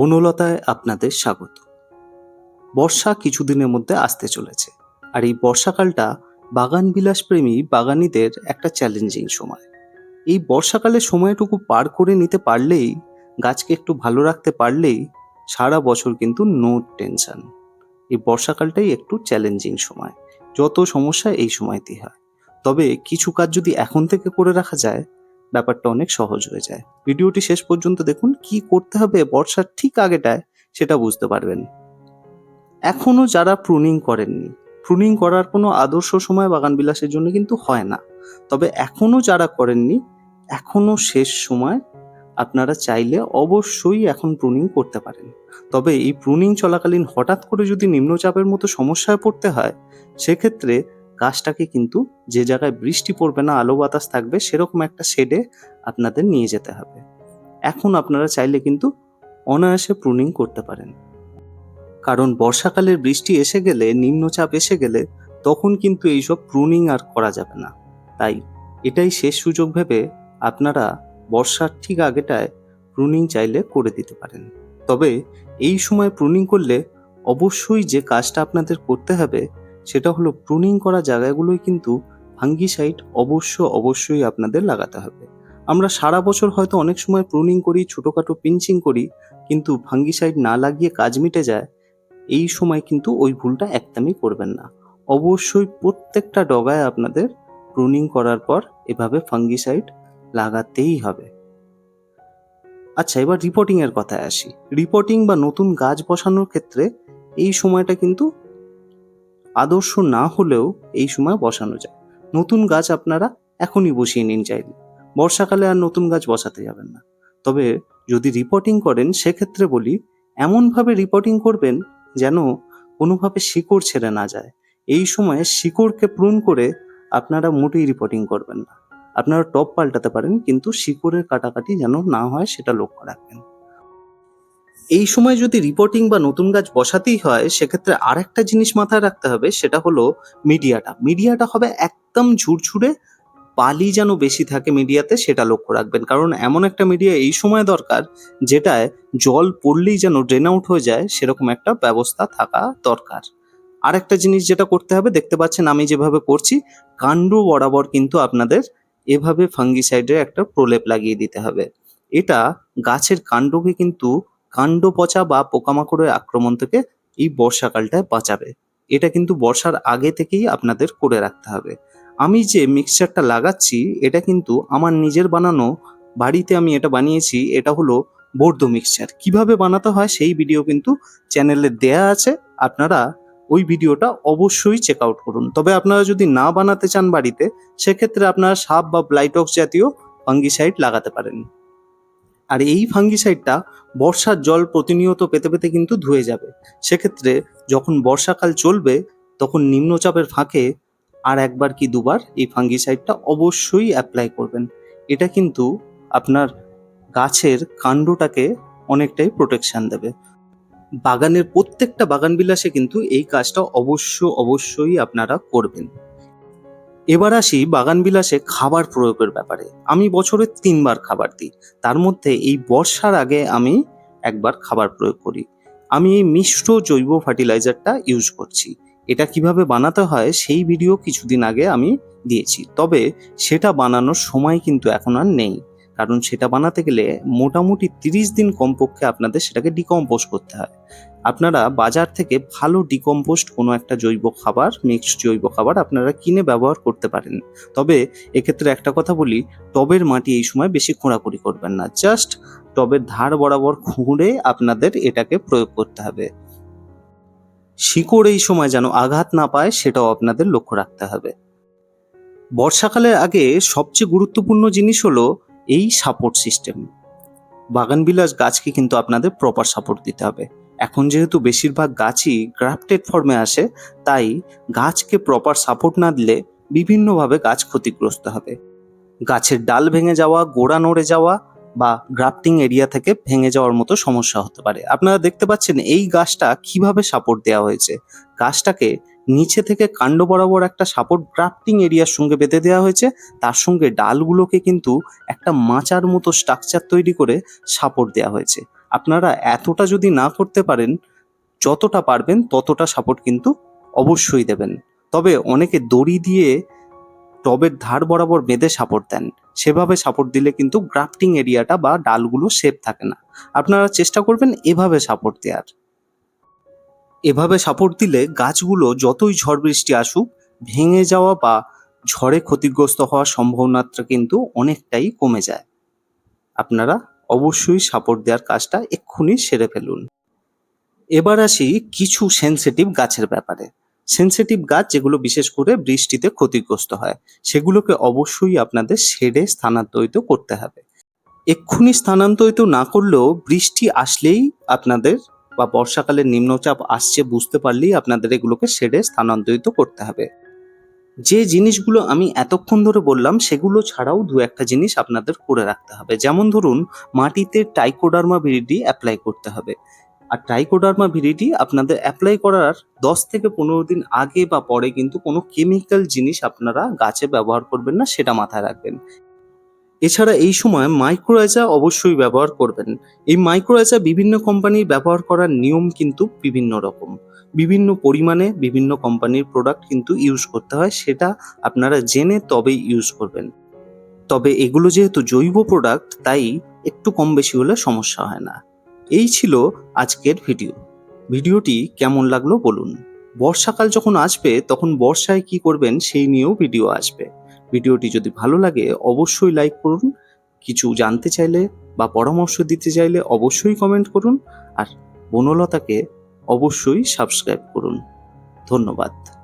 বনলতায় আপনাদের স্বাগত। বর্ষা কিছুদিনের মধ্যে আসতে চলেছে, আর এই বর্ষাকালটা বাগান বিলাসপ্রেমী বাগানীদের একটা চ্যালেঞ্জিং সময়। এই বর্ষাকালের সময়টুকু পার করে নিতে পারলেই, গাছকে একটু ভালো রাখতে পারলেই সারা বছর কিন্তু নো টেনশন। এই বর্ষাকালটাই একটু চ্যালেঞ্জিং সময়, যত সমস্যা এই সময়তেই হয়। তবে কিছু কাজ যদি এখন থেকে করে রাখা যায়, ব্যাপারটা অনেক সহজ হয়ে যায়। ভিডিওটি শেষ পর্যন্ত দেখুন, কি করতে হবে বর্ষার ঠিক আগেটায় সেটা বুঝতে পারবেন। এখনো যারা প্রুনিং করেননি, প্রুনিং করার কোনো আদর্শ সময় বাগান বিলাসের জন্য কিন্তু হয় না। তবে এখনো যারা করেননি, এখনো শেষ সময়। আপনারা চাইলে অবশ্যই এখন প্রুনিং করতে পারেন। তবে এই প্রুনিং চলাকালীন হঠাৎ করে যদি নিম্নচাপের মতো সমস্যায় পড়তে হয়, সেক্ষেত্রে গাছটাকে কিন্তু যে জায়গায় বৃষ্টি পড়বে না, আলো বাতাস থাকবে, সেরকম একটা শেডে আপনাদের নিয়ে যেতে হবে। এখন আপনারা চাইলে কিন্তু অনায়াসে প্রুনিং করতে পারেন। কারণ বর্ষাকালের বৃষ্টি এসে গেলে, নিম্নচাপ এসে গেলে, তখন কিন্তু এইসব প্রুনিং আর করা যাবে না। তাই এটাই শেষ সুযোগ ভেবে আপনারা বর্ষার ঠিক আগেটায় প্রুনিং চাইলে করে দিতে পারেন। তবে এই সময় প্রুনিং করলে অবশ্যই যে কাজটা আপনাদের করতে হবে, সেটা হলো প্রুনিং করা জায়গাগুলোই কিন্তু ফাঙ্গিসাইড অবশ্যই আপনাদের লাগাতে হবে। আমরা সারা বছর হয়তো অনেক সময় প্রুনিং করি, ছোটোখাটো পিঞ্চিং করি, কিন্তু ফাঙ্গিসাইড না লাগিয়ে কাজ মিটে যায়। এই সময় কিন্তু ওই ভুলটা একদমই করবেন না। অবশ্যই প্রত্যেকটা ডগায় আপনাদের প্রুনিং করার পর এভাবে ফাঙ্গিসাইড লাগাতেই হবে। আচ্ছা, এবার রিপোর্টিং এর কথায় আসি। রিপোর্টিং বা নতুন গাছ বসানোর ক্ষেত্রে এই সময়টা কিন্তু আদর্শ না হলেও এই সময় বসানো যায়। নতুন গাছ আপনারা এখনই বসিয়ে নিন চাইলে। বর্ষাকালে আর নতুন গাছ বসাতে যাবেন না। তবে যদি রিপোর্টিং করেন, সেক্ষেত্রে বলি, এমনভাবে রিপোর্টিং করবেন যেন কোনোভাবে শিকড় ছেড়ে না যায়। এই সময়ে শিকড়কে প্রুন করে আপনারা মোটেই রিপোর্টিং করবেন না। আপনারা টব পাল্টাতে পারেন, কিন্তু শিকড়ের কাটাকাটি যেন না হয় সেটা লক্ষ্য রাখবেন। এই সময় যদি রিপোর্টিং বা নতুন গাছ বসাতেই হয়, সেক্ষেত্রে আরেকটা জিনিস মাথায় রাখতে হবে, সেটা হলো মিডিয়াটা হবে একদম ঝুরঝুরে, বালি যেন বেশি থাকে মিডিয়াতে, সেটা লক্ষ্য রাখবেন। কারণ এমন একটা মিডিয়া এই সময় দরকার, যেটায় জল পড়লেই যেন ড্রেন আউট হয়ে যায়, সেরকম একটা ব্যবস্থা থাকা দরকার। আরেকটা জিনিস যেটা করতে হবে, দেখতে পাচ্ছেন আমি যেভাবে করছি, কাণ্ড বরাবর কিন্তু আপনাদের এভাবে ফাঙ্গিসাইডের একটা প্রলেপ লাগিয়ে দিতে হবে। এটা গাছের কাণ্ডকে কিন্তু কাণ্ড পচা বা পোকামাকড়ের আক্রমণ থেকে এই বর্ষাকালটায় বাঁচাবে। এটা কিন্তু বর্ষার আগে থেকেই আপনাদের করে রাখতে হবে। আমি যে মিক্সচারটা লাগাচ্ছি, এটা কিন্তু আমার নিজের বানানো, বাড়িতে আমি এটা বানিয়েছি। এটা হলো বর্ধ মিক্সচার। কিভাবে বানাতে হয় সেই ভিডিও কিন্তু চ্যানেলে দেয়া আছে, আপনারা ওই ভিডিওটা অবশ্যই চেক আউট করুন। তবে আপনারা যদি না বানাতে চান বাড়িতে, সেক্ষেত্রে আপনারা সাপ বা ব্লাইটক্স জাতীয় ফাঙ্গিসাইড লাগাতে পারেন। আর এই ফাঙ্গিসাইডটা বর্ষার জল প্রতিনিয়ত পেতে পেতে কিন্তু ধুয়ে যাবে। সেক্ষেত্রে যখন বর্ষাকাল চলবে, তখন নিম্নচাপের ফাঁকে আর একবার কি দুবার এই ফাঙ্গিসাইডটা অবশ্যই অ্যাপ্লাই করবেন। এটা কিন্তু আপনার গাছের কাণ্ডটাকে অনেকটাই প্রোটেকশন দেবে। বাগানের প্রত্যেকটা বাগান বিলাসে কিন্তু এই কাজটা অবশ্যই আপনারা করবেন। এবার আসি বাগান বিলাসে খাবার প্রয়োগের ব্যাপারে। আমি বছরে 3 বার খাবার দিই। তার মধ্যে এই বর্ষার আগে আমি একবার খাবার প্রয়োগ করি। আমি এই মিশ্র জৈব ফার্টিলাইজারটা ইউজ করছি। এটা কিভাবে বানাতে হয় সেই ভিডিও কিছুদিন আগে আমি দিয়েছি। তবে সেটা বানানোর সময় কিন্তু এখন আর নেই। কারণ সেটা বানাতে গেলে মোটামুটি 30 দিন কমপক্ষে আপনাদের সেটাকে ডিকম্পোজ করতে হয়। আপনারা বাজার থেকে ভালো ডিকম্পোস্ট কোনো একটা জৈব খাবার, মিক্সড জৈব খাবার আপনারা কিনে ব্যবহার করতে পারেন। তবে এক্ষেত্রে একটা কথা বলি, টবের মাটি এই সময় বেশি খোঁড়াখুঁড়ি করবেন না। জাস্ট টবের ধার বরাবর খুঁড়ে আপনাদের এটাকে প্রয়োগ করতে হবে। শিকড় এই সময় যেন আঘাত না পায়, সেটাও আপনাদের লক্ষ্য রাখতে হবে। বর্ষাকালের আগে সবচেয়ে গুরুত্বপূর্ণ জিনিস হলো এই সাপোর্ট সিস্টেম। বাগানবিলাস গাছকে কিন্তু আপনাদের প্রপার সাপোর্ট দিতে হবে। এখন যেহেতু বেশিরভাগ গাছই গ্রাফটেড ফর্মে আসে, তাই গাছকে প্রপার সাপোর্ট না দিলে বিভিন্নভাবে গাছ ক্ষতিগ্রস্ত হবে। গাছের ডাল ভেঙে যাওয়া, গোড়া নড়ে যাওয়া বা গ্রাফটিং এরিয়া থেকে ভেঙে যাওয়ার মতো সমস্যা হতে পারে। আপনারা দেখতে পাচ্ছেন এই গাছটা কিভাবে সাপোর্ট দেওয়া হয়েছে। গাছটাকে নিচে থেকে কাণ্ড বরাবর একটা সাপোর্ট গ্রাফটিং এরিয়ার সঙ্গে বেঁধে দেওয়া হয়েছে। তার সঙ্গে ডালগুলোকে কিন্তু একটা মাচার মতো স্ট্রাকচার তৈরি করে সাপোর্ট দেওয়া হয়েছে। আপনারা এতটা যদি না করতে পারেন, যতটা পারবেন ততটা সাপোর্ট কিন্তু অবশ্যই দেবেন। তবে অনেকে দড়ি দিয়ে টবের ধার বরাবর বেঁধে সাপোর্ট দেন। সেভাবে সাপোর্ট দিলে কিন্তু গ্রাফটিং এরিয়াটা বা ডালগুলো সেফ থাকে না। আপনারা চেষ্টা করবেন এভাবে সাপোর্ট দেওয়ার। এভাবে সাপোর্ট দিলে গাছগুলো যতই ঝড় বৃষ্টি আসুক, ভেঙে যাওয়া বা ঝড়ে ক্ষতিগ্রস্ত হওয়ার সম্ভাবনাটা কিন্তু অনেকটাই কমে যায়। আপনারা অবশ্যই সাপোর্ট দেওয়ার কাজটা এক্ষুনি সেরে ফেলুন। এবার আসি কিছু সেনসিটিভ গাছের ব্যাপারে। সেনসিটিভ গাছ যেগুলো বিশেষ করে বৃষ্টিতে ক্ষতিগ্রস্ত হয়, সেগুলোকে অবশ্যই আপনাদের শেডে স্থানান্তরিত করতে হবে। এক্ষুনি স্থানান্তরিত না করলেও বৃষ্টি আসলেই আপনাদের বা বর্ষাকালে নিম্নচাপ আসছে বুঝতে পারলেই আপনাদের এগুলোকে শেডে স্থানান্তরিত করতে হবে। যে জিনিসগুলো আমি এতক্ষণ ধরে বললাম সেগুলো ছাড়াও দু একটা জিনিস আপনাদের করে রাখতে হবে। যেমন ধরুন, মাটিতে ট্রাইকোডার্মা ভিরিডি অ্যাপ্লাই করতে হবে। আর ট্রাইকোডার্মা ভিরিডি আপনাদের অ্যাপ্লাই করার 10 থেকে 15 দিন আগে বা পরে কিন্তু কোনো কেমিক্যাল জিনিস আপনারা গাছে ব্যবহার করবেন না, সেটা মাথায় রাখবেন। এছাড়া এই সময় মাইক্রোরাইজা অবশ্যই ব্যবহার করবেন। এই মাইক্রোরাইজা বিভিন্ন কোম্পানির ব্যবহার করার নিয়ম কিন্তু বিভিন্ন রকম। বিভিন্ন পরিমাণে বিভিন্ন কোম্পানির প্রোডাক্ট কিন্তু ইউজ করতে হয়, সেটা আপনারা জেনে তবেই ইউজ করবেন। তবে এগুলো যেহেতু জৈব প্রোডাক্ট, তাই একটু কম বেশি হলে সমস্যা হয় না। এই ছিল আজকের ভিডিও। ভিডিওটি কেমন লাগলো বলুন। বর্ষাকাল যখন আসবে তখন বর্ষায় কি করবেন সেই নিয়েও ভিডিও আসবে। ভিডিওটি যদি ভালো লাগে অবশ্যই লাইক করুন। কিছু জানতে চাইলে বা পরামর্শ দিতে চাইলে অবশ্যই কমেন্ট করুন। আর বনলতাকে অবশ্যই সাবস্ক্রাইব করুন। ধন্যবাদ।